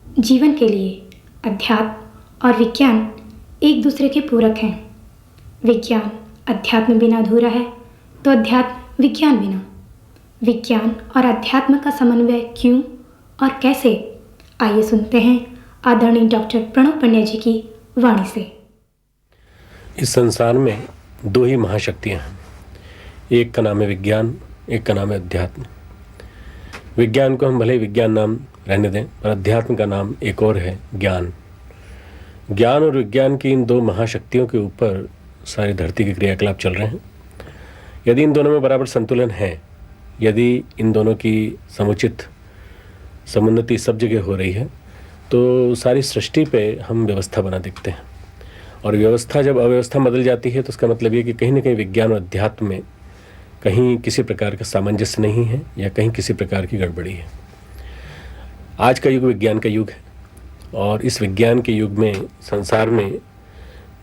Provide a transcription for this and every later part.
जीवन के लिए अध्यात्म और विज्ञान एक दूसरे के पूरक हैं। विज्ञान अध्यात्म बिना अधूरा है तो अध्यात्म विज्ञान बिना। विज्ञान और अध्यात्म का समन्वय क्यों और कैसे, आइए सुनते हैं आदरणीय डॉक्टर प्रणव पंड्या जी की वाणी से। इस संसार में दो ही महाशक्तियाँ हैं, एक का नाम है विज्ञान, एक का नाम है अध्यात्म। विज्ञान को हम भले ही विज्ञान नाम रहने दें, पर अध्यात्म का नाम एक और है, ज्ञान। ज्ञान और विज्ञान की इन दो महाशक्तियों के ऊपर सारी धरती के क्रियाकलाप चल रहे हैं। यदि इन दोनों में बराबर संतुलन है, यदि इन दोनों की समुचित समुन्नति सब जगह हो रही है, तो सारी सृष्टि पे हम व्यवस्था बना देखते हैं। और व्यवस्था जब अव्यवस्था बदल जाती है तो उसका मतलब ये कि कहीं ना कहीं विज्ञान और अध्यात्म में कहीं किसी प्रकार का सामंजस्य नहीं है या कहीं किसी प्रकार की गड़बड़ी है। आज का युग विज्ञान का युग है और इस विज्ञान के युग में संसार में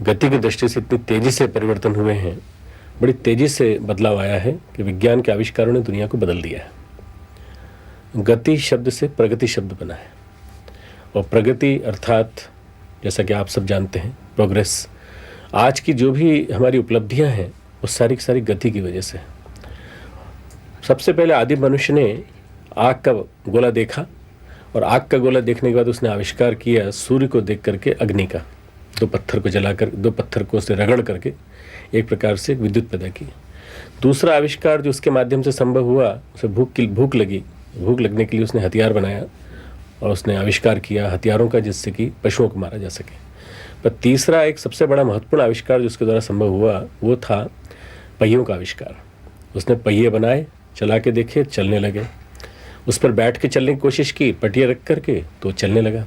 गति की दृष्टि से इतनी तेज़ी से परिवर्तन हुए हैं, बड़ी तेज़ी से बदलाव आया है कि विज्ञान के आविष्कारों ने दुनिया को बदल दिया है। गति शब्द से प्रगति शब्द बना है और प्रगति अर्थात जैसा कि आप सब जानते हैं प्रोग्रेस। आज की जो भी हमारी उपलब्धियां हैं वो सारी की सारी गति की वजह से। सबसे पहले आदिम मनुष्य ने आग का गोला देखा और आग का गोला देखने के बाद उसने आविष्कार किया सूर्य को देख करके अग्नि का। दो पत्थर को जलाकर, दो पत्थर को उसने रगड़ करके एक प्रकार से विद्युत पैदा की। दूसरा आविष्कार जो उसके माध्यम से संभव हुआ, उसे भूख लगी। भूख लगने के लिए उसने हथियार बनाया और उसने आविष्कार किया हथियारों का, जिससे कि पशुओं को मारा जा सके। पर तीसरा एक सबसे बड़ा महत्वपूर्ण आविष्कार जो उसके द्वारा संभव हुआ वो था पहियों का आविष्कार। उसने पहिए बनाए, चला के देखे, चलने लगे। उस पर बैठ के चलने की कोशिश की, पटिया रख करके, तो चलने लगा।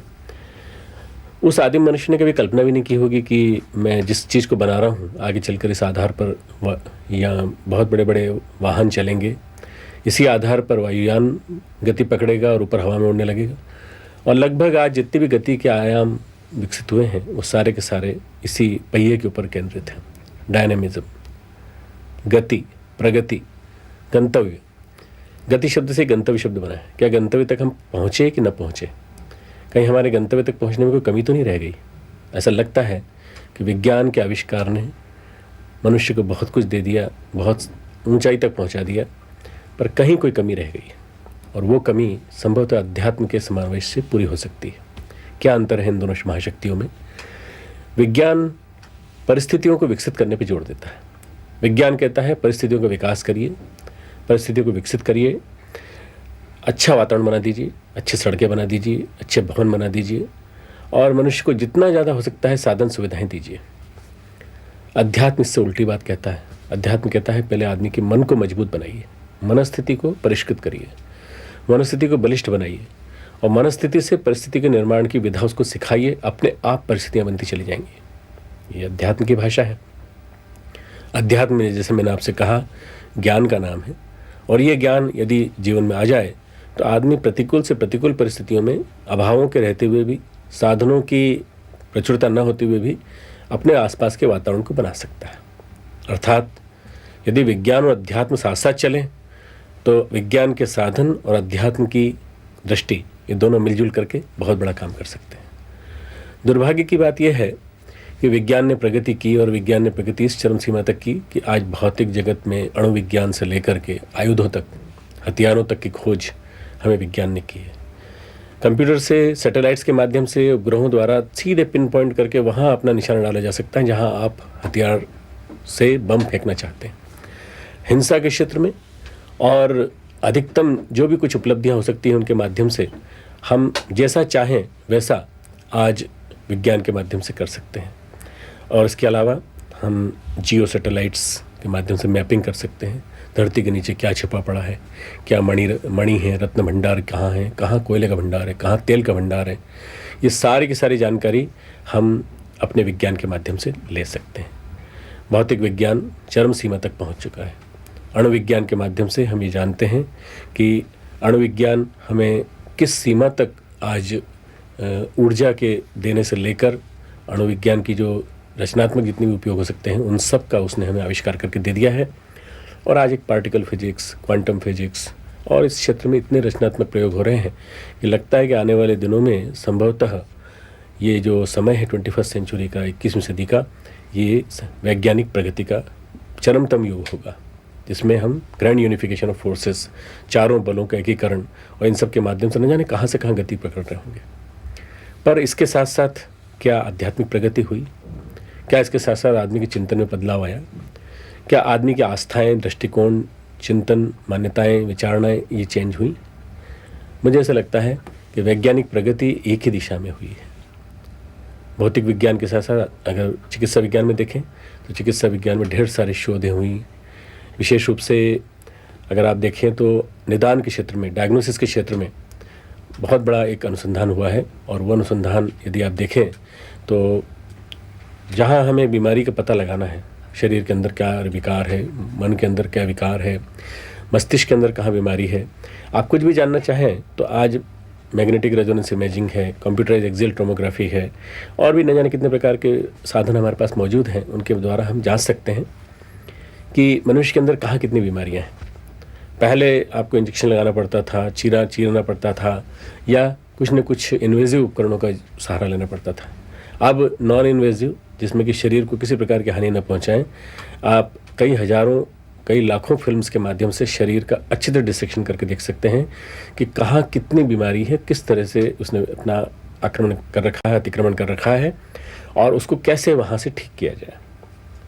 उस आदिम मनुष्य ने कभी कल्पना भी नहीं की होगी कि मैं जिस चीज़ को बना रहा हूँ आगे चलकर इस आधार पर या बहुत बड़े बड़े वाहन चलेंगे, इसी आधार पर वायुयान गति पकड़ेगा और ऊपर हवा में उड़ने लगेगा। और लगभग आज जितने भी गति के आयाम विकसित हुए हैं वो सारे के सारे इसी पहिए के ऊपर केंद्रित हैं। डायनेमिज्म, गति, प्रगति, गंतव्य। गति शब्द से गंतव्य शब्द बना है। क्या गंतव्य तक हम पहुँचे कि न पहुँचे, कहीं हमारे गंतव्य तक पहुँचने में कोई कमी तो नहीं रह गई? ऐसा लगता है कि विज्ञान के आविष्कार ने मनुष्य को बहुत कुछ दे दिया, बहुत ऊंचाई तक पहुँचा दिया, पर कहीं कोई कमी रह गई और वो कमी संभवतः अध्यात्म के समावेश से पूरी हो सकती है। क्या अंतर है इन दोनों महाशक्तियों में? विज्ञान परिस्थितियों को विकसित करने पर जोर देता है। विज्ञान कहता है परिस्थितियों का विकास करिए, परिस्थितियों को विकसित करिए, अच्छा वातावरण बना दीजिए, अच्छी सड़कें बना दीजिए, अच्छे भवन बना दीजिए और मनुष्य को जितना ज़्यादा हो सकता है साधन सुविधाएं दीजिए। अध्यात्म इससे उल्टी बात कहता है। अध्यात्म कहता है पहले आदमी के मन को मजबूत बनाइए, मनस्थिति को परिष्कृत करिए, मनस्थिति को बलिष्ठ बनाइए और मनस्थिति से परिस्थिति के निर्माण की विधा उसको सिखाइए। अपने आप परिस्थितियाँ बनती चली जाएंगी। ये अध्यात्म की भाषा है। अध्यात्म में जैसे मैंने आपसे कहा ज्ञान का नाम है और ये ज्ञान यदि जीवन में आ जाए तो आदमी प्रतिकूल से प्रतिकूल परिस्थितियों में अभावों के रहते हुए भी, साधनों की प्रचुरता न होते हुए भी अपने आसपास के वातावरण को बना सकता है। अर्थात यदि विज्ञान और अध्यात्म साथ साथ चलें तो विज्ञान के साधन और अध्यात्म की दृष्टि, ये दोनों मिलजुल करके बहुत बड़ा काम कर सकते हैं। दुर्भाग्य की बात यह है कि विज्ञान ने प्रगति की और विज्ञान ने प्रगति इस चरम सीमा तक की कि आज भौतिक जगत में अणु विज्ञान से लेकर के आयुधों तक, हथियारों तक की खोज हमें विज्ञान ने की है। कंप्यूटर से, सैटेलाइट्स के माध्यम से, उपग्रहों द्वारा सीधे पिन पॉइंट करके वहाँ अपना निशाना डाला जा सकता है जहाँ आप हथियार से बम फेंकना चाहते हैं। हिंसा के क्षेत्र में और अधिकतम जो भी कुछ उपलब्धियाँ हो सकती हैं उनके माध्यम से हम जैसा चाहें वैसा आज विज्ञान के माध्यम से कर सकते हैं। और इसके अलावा हम जियो सैटेलाइट्स के माध्यम से मैपिंग कर सकते हैं, धरती के नीचे क्या छिपा पड़ा है, क्या मणि है, रत्न भंडार कहाँ है, कहाँ कोयले का भंडार है, कहाँ तेल का भंडार है। ये सारी की सारी जानकारी हम अपने विज्ञान के माध्यम से ले सकते हैं। भौतिक विज्ञान चरम सीमा तक पहुँच चुका है। अणु विज्ञान के माध्यम से हम ये जानते हैं कि अणु विज्ञान हमें किस सीमा तक आज ऊर्जा के देने से लेकर अणु विज्ञान की जो रचनात्मक जितने भी उपयोग हो सकते हैं उन सब का उसने हमें आविष्कार करके दे दिया है। और आज एक पार्टिकल फिजिक्स, क्वांटम फिजिक्स और इस क्षेत्र में इतने रचनात्मक प्रयोग हो रहे हैं कि लगता है कि आने वाले दिनों में संभवतः ये जो समय है 21वीं सेंचुरी का, 21वीं सदी का, ये वैज्ञानिक प्रगति का चरमतम युग होगा, जिसमें हम ग्रैंड यूनिफिकेशन ऑफ फोर्सेस, चारों बलों का एकीकरण और इन सब के माध्यम से न जाने कहाँ से कहाँ गति पकड़ रहे होंगे। पर इसके साथ साथ क्या आध्यात्मिक प्रगति हुई? क्या इसके साथ साथ आदमी के चिंतन में बदलाव आया? क्या आदमी की आस्थाएं, दृष्टिकोण, चिंतन, मान्यताएं, विचारणाएं ये चेंज हुई? मुझे ऐसा लगता है कि वैज्ञानिक प्रगति एक ही दिशा में हुई है। भौतिक विज्ञान के साथ साथ अगर चिकित्सा विज्ञान में देखें तो चिकित्सा विज्ञान में ढेर सारी शोधें हुई। विशेष रूप से अगर आप देखें तो निदान के क्षेत्र में, डायग्नोसिस के क्षेत्र में बहुत बड़ा एक अनुसंधान हुआ है। और वो अनुसंधान यदि आप देखें तो जहाँ हमें बीमारी का पता लगाना है, शरीर के अंदर क्या विकार है, मन के अंदर क्या विकार है, मस्तिष्क के अंदर कहाँ बीमारी है, आप कुछ भी जानना चाहें तो आज मैग्नेटिक रेजोनेंस इमेजिंग है, कंप्यूटराइज एक्सियल टोमोग्राफी है, और भी न जाने कितने प्रकार के साधन हमारे पास मौजूद हैं। उनके द्वारा हम जांच सकते हैं कि मनुष्य के अंदर कहाँ कितनी बीमारियां हैं। पहले आपको इंजेक्शन लगाना पड़ता था, चीरना पड़ता था, या कुछ न कुछ इन्वेजिव उपकरणों का सहारा लेना पड़ता था। अब नॉन इन्वेजिव, जिसमें कि शरीर को किसी प्रकार की हानि न पहुंचाएं, आप कई हजारों, कई लाखों फिल्म्स के माध्यम से शरीर का अच्छी तरह डिसेक्शन करके देख सकते हैं कि कहाँ कितनी बीमारी है, किस तरह से उसने अपना आक्रमण कर रखा है, अतिक्रमण कर रखा है, और उसको कैसे वहाँ से ठीक किया जाए।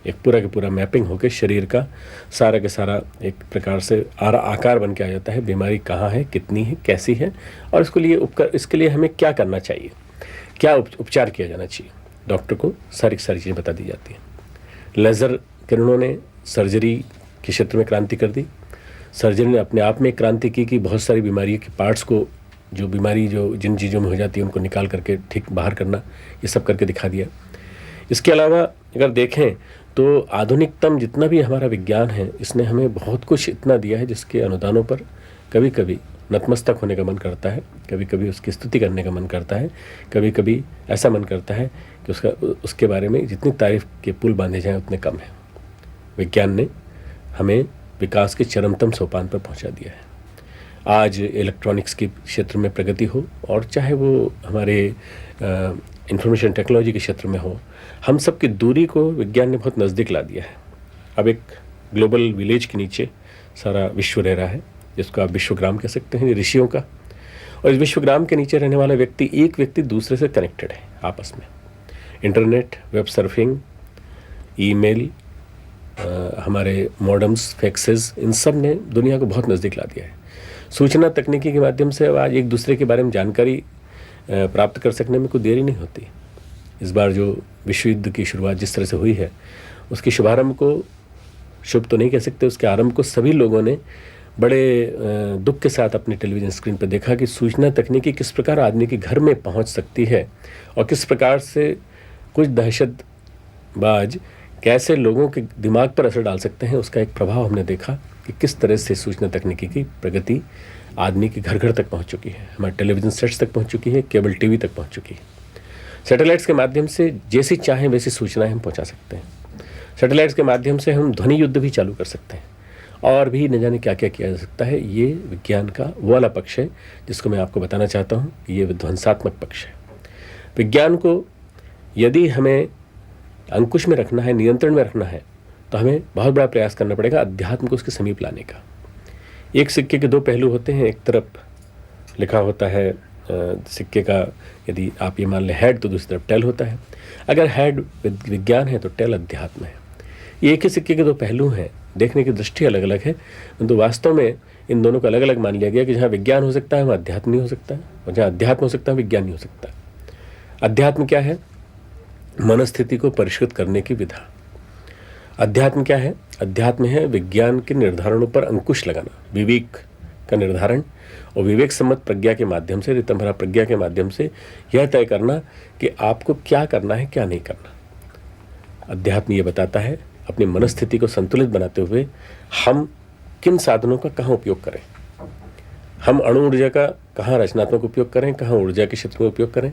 एक पूरा का पूरा मैपिंग होकर शरीर का सारा के सारा एक प्रकार से आकार बन के आ जाता है, बीमारी कहाँ है, कितनी है, कैसी है, और इसके लिए हमें क्या करना चाहिए, क्या उपचार किया जाना चाहिए। डॉक्टर को सारी चीज़ें बता दी जाती हैं। लेज़र किरणों ने सर्जरी के क्षेत्र में क्रांति कर दी। सर्जरी ने अपने आप में एक क्रांति की कि बहुत सारी बीमारी के पार्ट्स को, जो बीमारी जो जिन चीज़ों में हो जाती है उनको निकाल करके ठीक बाहर करना, ये सब करके दिखा दिया। इसके अलावा अगर देखें तो आधुनिकतम जितना भी हमारा विज्ञान है, इसने हमें बहुत कुछ इतना दिया है जिसके अनुदानों पर कभी कभी नतमस्तक होने का मन करता है, कभी कभी उसकी स्तुति करने का मन करता है, कभी कभी ऐसा मन करता है कि उसके बारे में जितनी तारीफ के पुल बांधे जाएं उतने कम है। विज्ञान ने हमें विकास के चरमतम सोपान पर पहुंचा दिया है। आज इलेक्ट्रॉनिक्स के क्षेत्र में प्रगति हो, और चाहे वो हमारे इंफॉर्मेशन टेक्नोलॉजी के क्षेत्र में हो, हम सब की दूरी को विज्ञान ने बहुत नज़दीक ला दिया है। अब एक ग्लोबल विलेज के नीचे सारा विश्व रह रहा है, जिसको आप विश्वग्राम कह सकते हैं, ऋषियों का। और इस विश्वग्राम के नीचे रहने वाला एक व्यक्ति दूसरे से कनेक्टेड है आपस में। इंटरनेट, वेब सर्फिंग, ईमेल, हमारे मॉडम्स, फैक्सेस, इन सब ने दुनिया को बहुत नज़दीक ला दिया है। सूचना तकनीकी के माध्यम से अब आज एक दूसरे के बारे में जानकारी प्राप्त कर सकने में कोई देरी नहीं होती। इस बार जो विश्व युद्ध की शुरुआत जिस तरह से हुई है, उसके शुभारंभ को, शुभ तो नहीं कह सकते, उसके आरंभ को सभी लोगों ने बड़े दुख के साथ अपने टेलीविज़न स्क्रीन पर देखा कि सूचना तकनीकी किस प्रकार आदमी के घर में पहुंच सकती है, और किस प्रकार से कुछ दहशतबाज कैसे लोगों के दिमाग पर असर डाल सकते हैं। उसका एक प्रभाव हमने देखा कि किस तरह से सूचना तकनीकी की प्रगति आदमी के घर घर तक पहुंच चुकी है, हमारे टेलीविज़न सेट्स तक पहुंच चुकी है, केबल टीवी तक पहुंच चुकी है। सैटेलाइट्स के माध्यम से जैसी चाहें वैसी सूचनाएं हम पहुंचा सकते हैं। सैटेलाइट्स के माध्यम से हम ध्वनि युद्ध भी चालू कर सकते हैं, और भी न जाने क्या क्या किया जा सकता है। ये विज्ञान का वो वाला पक्ष है जिसको मैं आपको बताना चाहता हूँ कि ये विध्वंसात्मक पक्ष है। विज्ञान को यदि हमें अंकुश में रखना है, नियंत्रण में रखना है, तो हमें बहुत बड़ा प्रयास करना पड़ेगा अध्यात्म को उसके समीप लाने का। एक सिक्के के दो पहलू होते हैं। एक तरफ लिखा होता है सिक्के का, यदि आप ये मान लें हेड, तो दूसरी तरफ टेल होता है। अगर हेड विज्ञान है तो टेल अध्यात्म है। ये एक ही सिक्के के दो पहलू हैं, देखने की दृष्टि अलग अलग है, परंतु वास्तव में इन दोनों को अलग अलग मान लिया गया कि जहाँ विज्ञान हो सकता है वहाँ अध्यात्म नहीं हो सकता है, और जहाँ अध्यात्म हो सकता है विज्ञान नहीं हो सकता। अध्यात्म क्या है? मनस्थिति को परिष्कृत करने की विधा। अध्यात्म क्या है? अध्यात्म है विज्ञान के निर्धारणों पर अंकुश लगाना, विवेक का निर्धारण, और विवेक सम्मत प्रज्ञा के माध्यम से, ऋतंभरा प्रज्ञा के माध्यम से यह तय करना कि आपको क्या करना है, क्या नहीं करना। अध्यात्म ये बताता है अपनी मनस्थिति को संतुलित बनाते हुए हम किन साधनों का कहाँ उपयोग करें, हम अणु ऊर्जा का कहाँ रचनात्मक उपयोग करें, कहाँ ऊर्जा के क्षेत्र में उपयोग करें,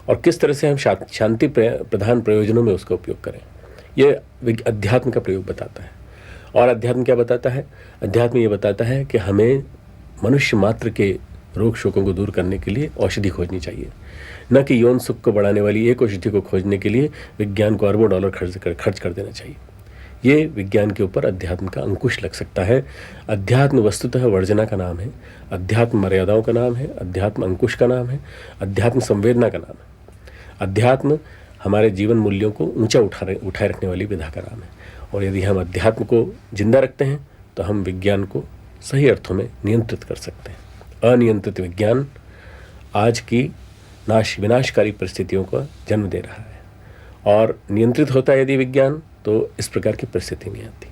और किस तरह से हम शांति प्रधान प्रयोजनों में उसका उपयोग करें। यह अध्यात्म का प्रयोग बताता है। और अध्यात्म क्या बताता है? अध्यात्म ये बताता है कि हमें मनुष्य मात्र के रोग शोकों को दूर करने के लिए औषधि खोजनी चाहिए, न कि यौन सुख को बढ़ाने वाली एक औषधि को खोजने के लिए विज्ञान को अरबों डॉलर खर्च कर देना चाहिए। ये विज्ञान के ऊपर अध्यात्म का अंकुश लग सकता है। अध्यात्म वस्तुतः वर्जना का नाम है, अध्यात्म मर्यादाओं का नाम है, अध्यात्म अंकुश का नाम है, अध्यात्म संवेदना का नाम है। अध्यात्म हमारे जीवन मूल्यों को ऊंचा उठाए रखने वाली विधा का नाम है। और यदि हम अध्यात्म को जिंदा रखते हैं तो हम विज्ञान को सही अर्थों में नियंत्रित कर सकते हैं। अनियंत्रित विज्ञान आज की विनाशकारी परिस्थितियों का जन्म दे रहा है, और नियंत्रित होता है यदि विज्ञान तो इस प्रकार की परिस्थिति नहीं आती।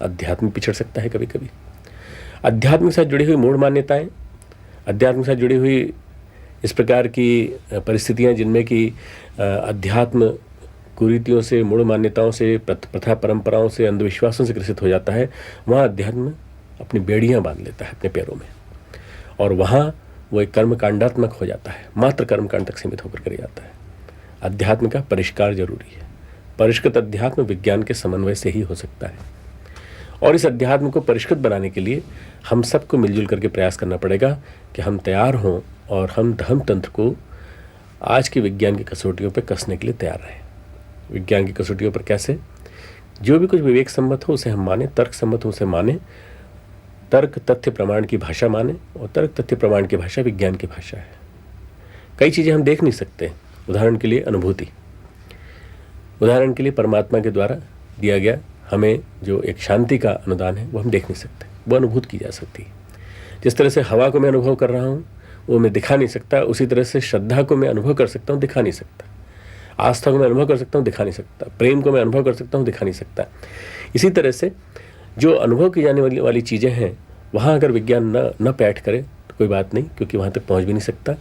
अध्यात्म पिछड़ सकता है कभी कभी। अध्यात्म के साथ जुड़ी हुई मूढ़ मान्यताएं, अध्यात्म के साथ जुड़ी हुई इस प्रकार की परिस्थितियां जिनमें कि अध्यात्म कुरीतियों से, मूढ़ मान्यताओं से, प्रथा परंपराओं से, अंधविश्वासों से ग्रसित हो जाता है, वहाँ अध्यात्म अपनी बेड़ियाँ बांध लेता है अपने पैरों में, और वहाँ वो एक कर्मकांडात्मक हो जाता है, मात्र कर्मकांड तक सीमित होकर कर जाता है। अध्यात्म का परिष्कार जरूरी है। परिष्कृत अध्यात्म विज्ञान के समन्वय से ही हो सकता है, और इस अध्यात्म को परिष्कृत बनाने के लिए हम सबको मिलजुल करके प्रयास करना पड़ेगा कि हम तैयार हों और हम धर्म तंत्र को आज की विज्ञान की कसौटियों पर कसने के लिए तैयार रहें। विज्ञान की कसौटियों पर कैसे? जो भी कुछ विवेक सम्मत हो उसे हम माने, तर्क सम्मत हो उसे माने, तर्क तथ्य प्रमाण की भाषा माने, और तर्क तथ्य प्रमाण की भाषा विज्ञान की भाषा है। कई चीज़ें हम देख नहीं सकते, उदाहरण के लिए अनुभूति, उदाहरण के लिए परमात्मा के द्वारा दिया गया हमें जो एक शांति का अनुदान है वो हम देख नहीं सकते, वो अनुभूत की जा सकती है। जिस तरह से हवा को मैं अनुभव कर रहा हूँ वो मैं दिखा नहीं सकता, उसी तरह से श्रद्धा को मैं अनुभव कर सकता हूँ, दिखा नहीं सकता। आस्था को मैं अनुभव कर सकता हूँ, दिखा नहीं सकता। प्रेम को मैं अनुभव कर सकता हूँ, दिखा नहीं सकता। इसी तरह से जो अनुभव की जाने वाली चीज़ें हैं वहाँ अगर विज्ञान न पैठ करे तो कोई बात नहीं, क्योंकि वहाँ तक पहुँच भी नहीं सकता।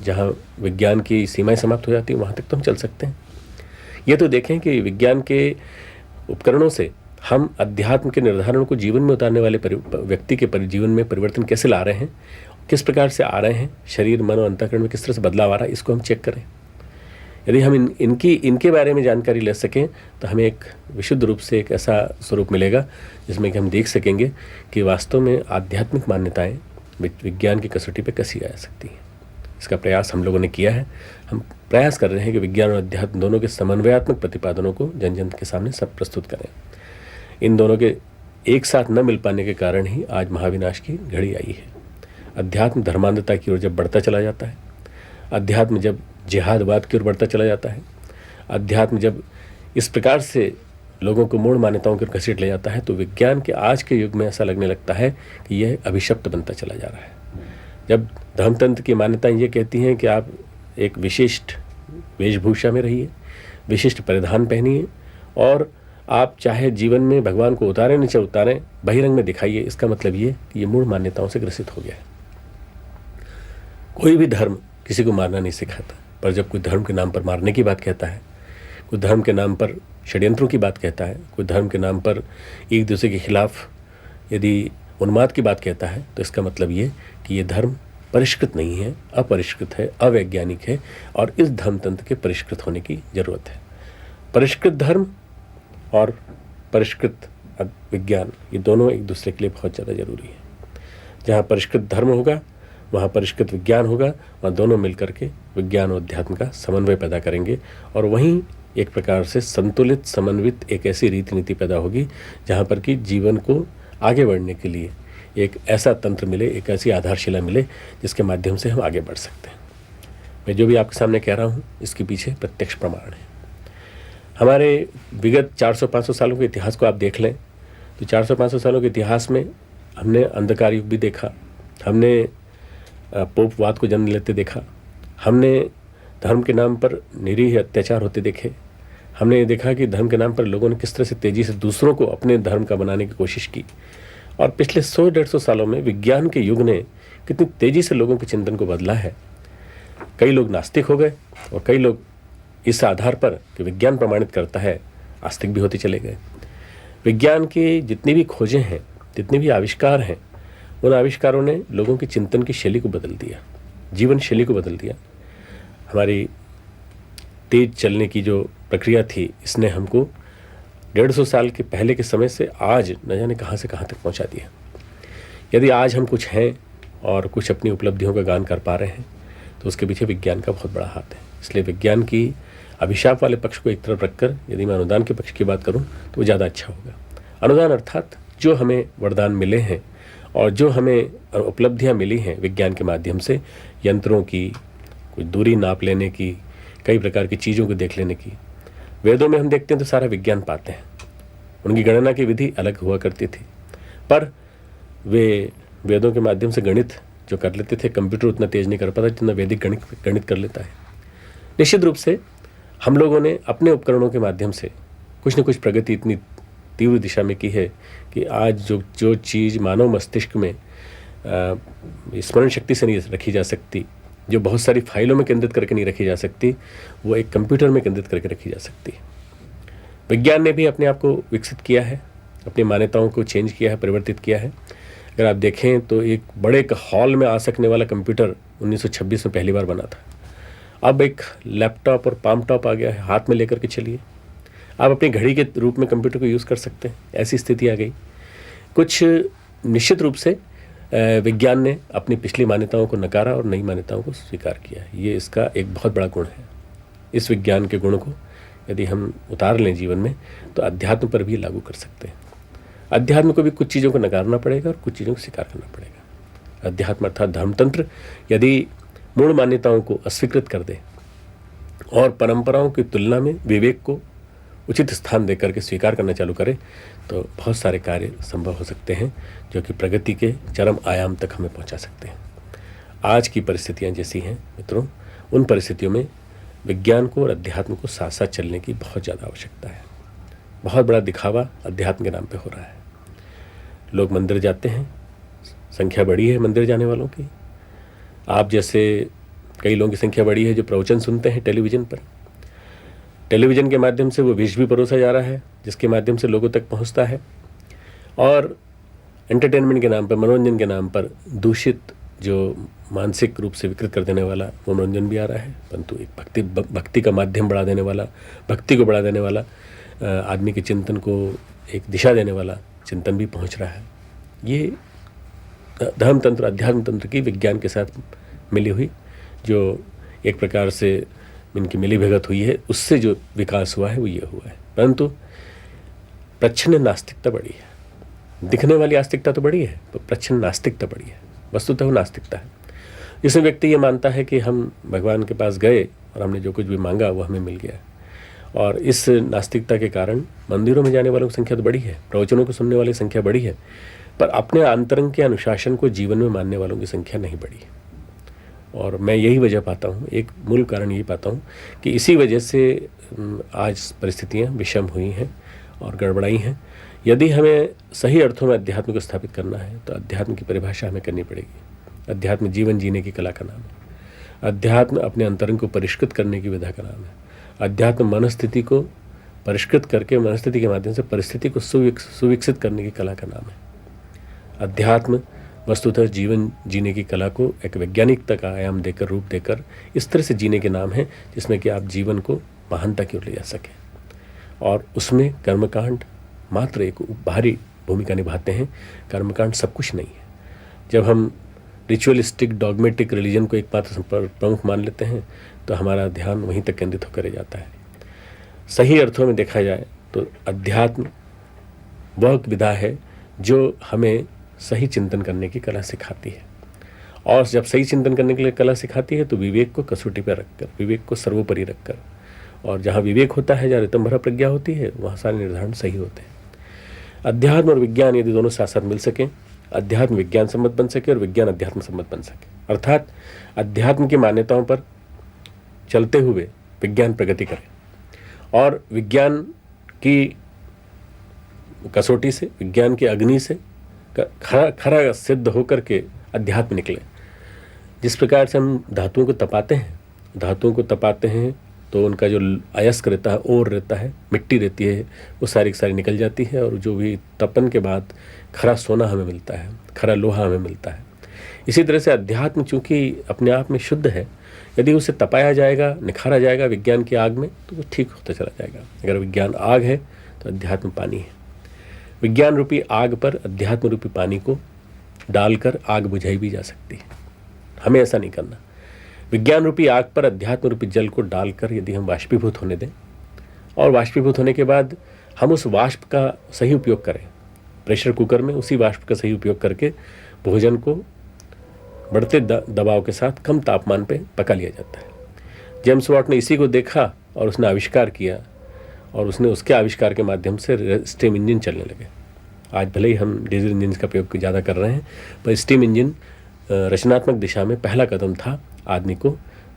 जहाँ विज्ञान की सीमाएं समाप्त हो जाती हैं वहाँ तक तो हम चल सकते हैं। ये तो देखें कि विज्ञान के उपकरणों से हम अध्यात्म के निर्धारण को जीवन में उतारने वाले व्यक्ति के जीवन में परिवर्तन कैसे ला रहे हैं, किस प्रकार से आ रहे हैं, शरीर मन और अंतःकरण में किस तरह से बदलाव आ रहा है, इसको हम चेक करें। यदि हम इनके बारे में जानकारी ले सकें तो हमें एक विशुद्ध रूप से एक ऐसा स्वरूप मिलेगा जिसमें कि हम देख सकेंगे कि वास्तव में आध्यात्मिक मान्यताएं विज्ञान की कसौटी पर कैसी आ सकती हैं। इसका प्रयास हम लोगों ने किया है। हम प्रयास कर रहे हैं कि विज्ञान और अध्यात्म दोनों के समन्वयात्मक प्रतिपादनों को जन जन के सामने सब प्रस्तुत करें। इन दोनों के एक साथ न मिल पाने के कारण ही आज महाविनाश की घड़ी आई है। अध्यात्म धर्मांधता की ओर जब बढ़ता चला जाता है, अध्यात्म जब जिहादवाद की ओर बढ़ता चला जाता है, अध्यात्म जब इस प्रकार से लोगों को मूढ़ मान्यताओं की ओर घसीट ले जाता है, तो विज्ञान के आज के युग में ऐसा लगने लगता है कि यह अभिशप्त बनता चला जा रहा है। जब धर्मतंत्र की मान्यताएं ये कहती हैं कि आप एक विशिष्ट वेशभूषा में रहिए, विशिष्ट परिधान पहनिए, और आप चाहे जीवन में भगवान को उतारें नीचे उतारें, बहिरंग में दिखाइए, इसका मतलब ये कि ये मूढ़ मान्यताओं से ग्रसित हो गया है। कोई भी धर्म किसी को मारना नहीं सिखाता, पर जब कोई धर्म के नाम पर मारने की बात कहता है, कोई धर्म के नाम पर षड्यंत्रों की बात कहता है, कोई धर्म के नाम पर एक दूसरे के खिलाफ यदि उन्माद की बात कहता है, तो इसका मतलब ये कि ये धर्म परिष्कृत नहीं है, अपरिष्कृत है, अवैज्ञानिक है, और इस धर्मतंत्र के परिष्कृत होने की जरूरत है। परिष्कृत धर्म और परिष्कृत विज्ञान, ये दोनों एक दूसरे के लिए बहुत ज़्यादा जरूरी है। जहाँ परिष्कृत धर्म होगा वहाँ परिष्कृत विज्ञान होगा, वहाँ दोनों मिलकर के विज्ञान और अध्यात्म का समन्वय पैदा करेंगे, और वहीं एक प्रकार से संतुलित समन्वित एक ऐसी रीति नीति पैदा होगी जहाँ पर कि जीवन को आगे बढ़ने के लिए एक ऐसा तंत्र मिले, एक ऐसी आधारशिला मिले जिसके माध्यम से हम आगे बढ़ सकते हैं। मैं जो भी आपके सामने कह रहा हूँ इसके पीछे प्रत्यक्ष प्रमाण है। हमारे विगत 400-500 सालों के इतिहास को आप देख लें तो 400-500 सालों के इतिहास में हमने अंधकार युग भी देखा, हमने पोपवाद को जन्म लेते देखा, हमने धर्म के नाम पर निरीह अत्याचार होते देखे, हमने देखा कि धर्म के नाम पर लोगों ने किस तरह से तेज़ी से दूसरों को अपने धर्म का बनाने की कोशिश की, और पिछले 100-150 सालों में विज्ञान के युग ने कितनी तेज़ी से लोगों के चिंतन को बदला है। कई लोग नास्तिक हो गए और कई लोग इस आधार पर कि विज्ञान प्रमाणित करता है आस्तिक भी होते चले गए। विज्ञान की जितनी भी खोजें हैं, जितने भी आविष्कार हैं, उन आविष्कारों ने लोगों की चिंतन की शैली को बदल दिया, जीवन शैली को बदल दिया। हमारी तेज चलने की जो प्रक्रिया थी इसने हमको 150 साल के पहले के समय से आज न जाने कहाँ से कहाँ तक पहुँचा दिया। यदि आज हम कुछ हैं और कुछ अपनी उपलब्धियों का गान कर पा रहे हैं तो उसके पीछे विज्ञान का बहुत बड़ा हाथ है। इसलिए विज्ञान की अभिशाप वाले पक्ष को एक तरफ रखकर यदि मैं अनुदान के पक्ष की बात करूं तो वो ज़्यादा अच्छा होगा। अनुदान अर्थात जो हमें वरदान मिले हैं और जो हमें उपलब्धियां मिली हैं विज्ञान के माध्यम से, यंत्रों की, कोई दूरी नाप लेने की, कई प्रकार की चीज़ों को देख लेने की। वेदों में हम देखते हैं तो सारा विज्ञान पाते हैं। उनकी गणना की विधि अलग हुआ करती थी, पर वे वेदों के माध्यम से गणित जो कर लेते थे, कंप्यूटर उतना तेज नहीं कर पाता जितना वैदिक गणित कर लेता है। निश्चित रूप से हम लोगों ने अपने उपकरणों के माध्यम से कुछ न कुछ प्रगति इतनी तीव्र दिशा में की है कि आज जो चीज़ मानव मस्तिष्क में स्मरण शक्ति से नहीं रखी जा सकती, जो बहुत सारी फाइलों में केंद्रित करके नहीं रखी जा सकती, वो एक कंप्यूटर में केंद्रित करके रखी जा सकती है। विज्ञान ने भी अपने आप को विकसित किया है, अपनी मान्यताओं को चेंज किया है, परिवर्तित किया है। अगर आप देखें तो एक बड़े हॉल में आ सकने वाला कंप्यूटर 1926 में पहली बार बना था। अब एक लैपटॉप और पाम टॉप आ गया है, हाथ में लेकर के चलिए, आप अपनी घड़ी के रूप में कंप्यूटर को यूज़ कर सकते हैं। ऐसी स्थिति आ गई। कुछ निश्चित रूप से विज्ञान ने अपनी पिछली मान्यताओं को नकारा और नई मान्यताओं को स्वीकार किया है। ये इसका एक बहुत बड़ा गुण है। इस विज्ञान के गुण को यदि हम उतार लें जीवन में तो अध्यात्म पर भी लागू कर सकते हैं। अध्यात्म को भी कुछ चीज़ों को नकारना पड़ेगा और कुछ चीज़ों को स्वीकार करना पड़ेगा। अध्यात्म अर्थात धर्मतंत्र यदि मूल मान्यताओं को अस्वीकृत कर दे और परंपराओं की तुलना में विवेक को उचित स्थान देकर के स्वीकार करना चालू करे तो बहुत सारे कार्य संभव हो सकते हैं जो कि प्रगति के चरम आयाम तक हमें पहुंचा सकते हैं। आज की परिस्थितियां जैसी हैं मित्रों, उन परिस्थितियों में विज्ञान को और अध्यात्म को साथ साथ चलने की बहुत ज़्यादा आवश्यकता है। बहुत बड़ा दिखावा अध्यात्म के नाम पे हो रहा है। लोग मंदिर जाते हैं, संख्या बढ़ी है मंदिर जाने वालों की। आप जैसे कई लोगों की संख्या बढ़ी है जो प्रवचन सुनते हैं टेलीविज़न पर। टेलीविज़न के माध्यम से वो विष भी परोसा जा रहा है जिसके माध्यम से लोगों तक पहुंचता है, और एंटरटेनमेंट के नाम पर, मनोरंजन के नाम पर दूषित जो मानसिक रूप से विकृत कर देने वाला वो मनोरंजन भी आ रहा है, परंतु एक भक्ति का माध्यम बढ़ा देने वाला, भक्ति को बढ़ा देने वाला, आदमी के चिंतन को एक दिशा देने वाला चिंतन भी पहुंच रहा है। ये धर्म तंत्र, अध्यात्म तंत्र की विज्ञान के साथ मिली हुई जो एक प्रकार से इनकी मिली भगत हुई है, उससे जो विकास हुआ है वो ये हुआ है। परंतु प्रच्छन्न नास्तिकता बड़ी है। दिखने वाली आस्तिकता तो बड़ी है, पर प्रच्छन्न नास्तिकता बड़ी है। वस्तुतः वो नास्तिकता है जिसमें व्यक्ति ये मानता है कि हम भगवान के पास गए और हमने जो कुछ भी मांगा वो हमें मिल गया। और इस नास्तिकता के कारण मंदिरों में जाने वालों की संख्या तो बड़ी है, प्रवचनों को सुनने वाली संख्या बड़ी है, पर अपने अंतरंग के अनुशासन को जीवन में मानने वालों की संख्या नहीं बढ़ी है। और मैं यही वजह पाता हूँ, एक मूल कारण यही पाता हूँ कि इसी वजह से आज परिस्थितियाँ विषम हुई हैं और गड़बड़ाई हैं। यदि हमें सही अर्थों में अध्यात्म को स्थापित करना है तो अध्यात्म की परिभाषा हमें करनी पड़ेगी। अध्यात्म जीवन जीने की कला का नाम है। अध्यात्म अपने अंतरंग को परिष्कृत करने की विधा का नाम है। अध्यात्म मनस्थिति को परिष्कृत करके मनस्थिति के माध्यम से परिस्थिति को सुविकसित करने की कला का नाम है। अध्यात्म वस्तुतः जीवन जीने की कला को एक वैज्ञानिकता का आयाम देकर, रूप देकर इस तरह से जीने के नाम है जिसमें कि आप जीवन को महानता की ओर ले जा सकें। और उसमें कर्मकांड मात्र एक बाहरी भूमिका निभाते हैं। कर्मकांड सब कुछ नहीं है। जब हम रिचुअलिस्टिक डॉगमेटिक रिलीजन को एकमात्र प्रमुख मान लेते हैं तो हमारा ध्यान वहीं तक केंद्रित होकर जाता है। सही अर्थों में देखा जाए तो अध्यात्म वह विधा है जो हमें सही चिंतन करने की कला सिखाती है। और जब सही चिंतन करने के लिए कला सिखाती है तो विवेक को कसौटी पर रखकर, विवेक को सर्वोपरि रखकर, और जहाँ विवेक होता है, जहाँ ऋतंभरा प्रज्ञा होती है, वहाँ सारे निर्धारण सही होते हैं। अध्यात्म और विज्ञान यदि दोनों साथ साथ मिल सकें, अध्यात्म विज्ञान सम्मत बन सके और विज्ञान अध्यात्म सम्मत बन सके, अर्थात अध्यात्म की मान्यताओं पर चलते हुए विज्ञान प्रगति करे और विज्ञान की कसौटी से, विज्ञान की अग्नि से खरा सिद्ध होकर के अध्यात्म निकले। जिस प्रकार से हम धातुओं को तपाते हैं तो उनका जो अयस्क रहता है, ओर रहता है, मिट्टी रहती है, वो सारी की सारी निकल जाती है और जो भी तपन के बाद खरा सोना हमें मिलता है, खरा लोहा हमें मिलता है। इसी तरह से अध्यात्म चूँकि अपने आप में शुद्ध है, यदि उसे तपाया जाएगा, निखारा जाएगा विज्ञान की आग में तो वो ठीक होता चला जाएगा। अगर विज्ञान आग है तो अध्यात्म पानी है। विज्ञान रूपी आग पर अध्यात्म रूपी पानी को डालकर आग बुझाई भी जा सकती है। हमें ऐसा नहीं करना। विज्ञान रूपी आग पर अध्यात्म रूपी जल को डालकर यदि हम वाष्पीभूत होने दें और वाष्पीभूत होने के बाद हम उस वाष्प का सही उपयोग करें, प्रेशर कुकर में उसी वाष्प का सही उपयोग करके भोजन को बढ़ते दबाव के साथ कम तापमान पे पका लिया जाता है। जेम्स वाट ने इसी को देखा और उसने आविष्कार किया और उसने उसके आविष्कार के माध्यम से स्टीम इंजन चलने लगे। आज भले ही हम डीजल इंजन का प्रयोग ज़्यादा कर रहे हैं, पर स्टीम इंजन रचनात्मक दिशा में पहला कदम था आदमी को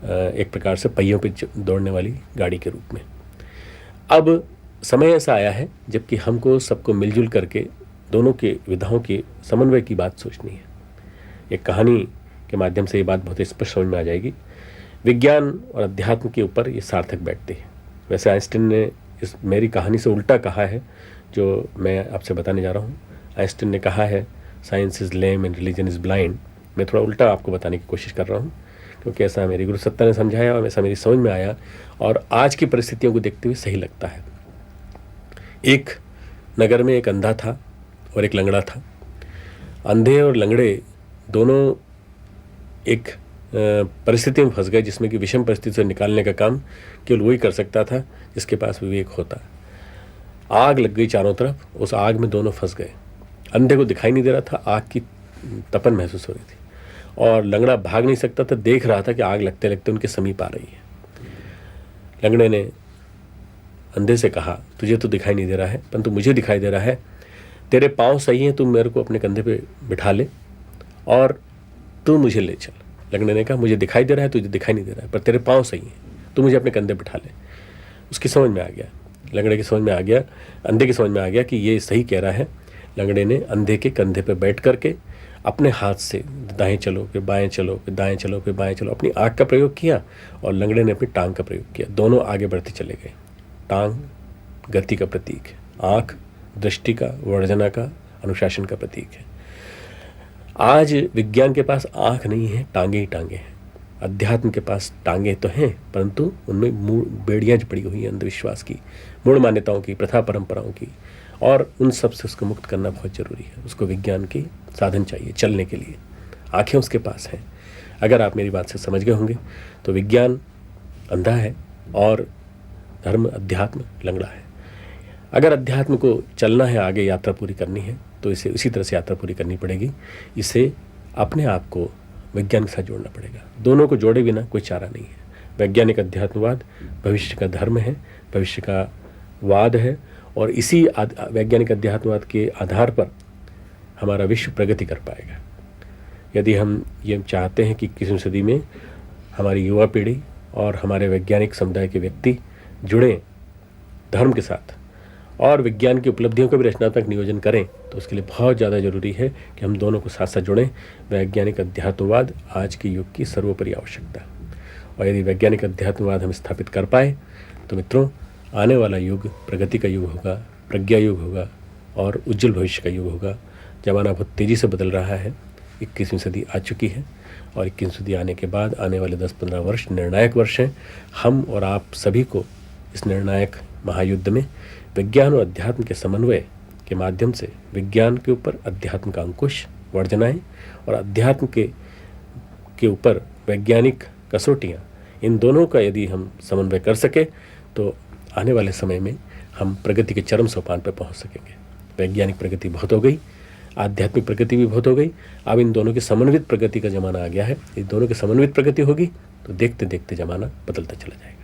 एक प्रकार से पहियों पे दौड़ने वाली गाड़ी के रूप में। अब समय ऐसा आया है जबकि हमको सबको मिलजुल करके दोनों के विधाओं के समन्वय की बात सोचनी है। एक कहानी के माध्यम से ये बात बहुत स्पष्ट समझ में आ जाएगी। विज्ञान और अध्यात्म के ऊपर ये सार्थक बैठते हैं। वैसे आइंस्टीन ने इस मेरी कहानी से उल्टा कहा है जो मैं आपसे बताने जा रहा हूँ। आइंस्टीन ने कहा है science is lame and religion is blind. मैं थोड़ा उल्टा आपको बताने की कोशिश कर रहा हूँ क्योंकि ऐसा मेरी गुरु सत्ता ने समझाया और ऐसा मेरी समझ में आया और आज की परिस्थितियों को देखते हुए सही लगता है। एक नगर में एक अंधा था और एक लंगड़ा था। अंधे और लंगड़े दोनों एक परिस्थिति में फंस गए जिसमें कि विषम परिस्थिति से निकालने का काम केवल वही कर सकता था जिसके पास विवेक होता। आग लग गई चारों तरफ, उस आग में दोनों फंस गए। अंधे को दिखाई नहीं दे रहा था, आग की तपन महसूस हो रही थी और लंगड़ा भाग नहीं सकता था, देख रहा था कि आग लगते लगते उनके समीप आ रही है। लंगड़े ने अंधे से कहा, तुझे तो दिखाई नहीं दे रहा है परंतु मुझे दिखाई दे रहा है, तेरे पाँव सही हैं, तू मेरे को अपने कंधे पे बिठा ले और तू मुझे ले चल। लंगड़े ने कहा, मुझे दिखाई दे रहा है, तुझे दिखाई नहीं दे रहा है, पर तेरे पाँव सही हैं, तू मुझे अपने कंधे बिठा ले। उसकी समझ में आ गया, लंगड़े की समझ में आ गया, अंधे की समझ में आ गया कि ये सही कह रहा है। लंगड़े ने अंधे के कंधे पर बैठ करके अपने हाथ से दाएं चलो फिर बाएं चलो फिर दाएं चलो फिर बाएं चलो अपनी आँख का प्रयोग किया और लंगड़े ने अपनी टांग का प्रयोग किया। दोनों आगे बढ़ते चले गए। टांग गति का प्रतीक है, आँख दृष्टि का, वर्जना का, अनुशासन का प्रतीक है। आज विज्ञान के पास आँख नहीं है, टांगे ही टांगे हैं। अध्यात्म के पास टांगे तो हैं परंतु उनमें बेड़ियाँ पड़ी हुई हैं अंधविश्वास की, मूढ़ मान्यताओं की, प्रथा परंपराओं की, और उन सब से उसको मुक्त करना बहुत ज़रूरी है। उसको विज्ञान की साधन चाहिए चलने के लिए। आँखें उसके पास हैं। अगर आप मेरी बात से समझ गए होंगे तो विज्ञान अंधा है और धर्म अध्यात्म लंगड़ा है। अगर अध्यात्म को चलना है, आगे यात्रा पूरी करनी है तो इसे उसी तरह से यात्रा पूरी करनी पड़ेगी। इसे अपने आप को विज्ञान के साथ जोड़ना पड़ेगा। दोनों को जोड़े बिना कोई चारा नहीं है। वैज्ञानिक अध्यात्मवाद भविष्य का धर्म है, भविष्य का वाद है और इसी वैज्ञानिक अध्यात्मवाद के आधार पर हमारा विश्व प्रगति कर पाएगा। यदि हम ये चाहते हैं कि 21वीं सदी में हमारी युवा पीढ़ी और हमारे वैज्ञानिक समुदाय के व्यक्ति जुड़ें धर्म के साथ और विज्ञान की उपलब्धियों का भी रचनात्मक नियोजन करें, तो उसके लिए बहुत ज़्यादा ज़रूरी है कि हम दोनों को साथ साथ जुड़ें। वैज्ञानिक अध्यात्मवाद आज के युग की सर्वोपरि आवश्यकता है और यदि वैज्ञानिक अध्यात्मवाद हम स्थापित कर पाए तो मित्रों, आने वाला युग प्रगति का युग होगा, प्रज्ञा युग होगा और उज्जवल भविष्य का युग होगा। ज़माना बहुत तेज़ी से बदल रहा है। 21वीं सदी आ चुकी है और 21वीं सदी आने के बाद आने वाले 10-15 वर्ष निर्णायक वर्ष हैं। हम और आप सभी को इस निर्णायक महायुद्ध में विज्ञान और अध्यात्म के समन्वय के माध्यम से विज्ञान के ऊपर अध्यात्म का अंकुश, वर्जनाएँ और अध्यात्म के ऊपर वैज्ञानिक कसौटियाँ, इन दोनों का यदि हम समन्वय कर सके तो आने वाले समय में हम प्रगति के चरम सोपान पर पहुंच सकेंगे। वैज्ञानिक प्रगति बहुत हो गई, आध्यात्मिक प्रगति भी बहुत हो गई, अब इन दोनों की समन्वित प्रगति का ज़माना आ गया है। इन दोनों की समन्वित प्रगति होगी तो देखते देखते ज़माना बदलता चला जाएगा।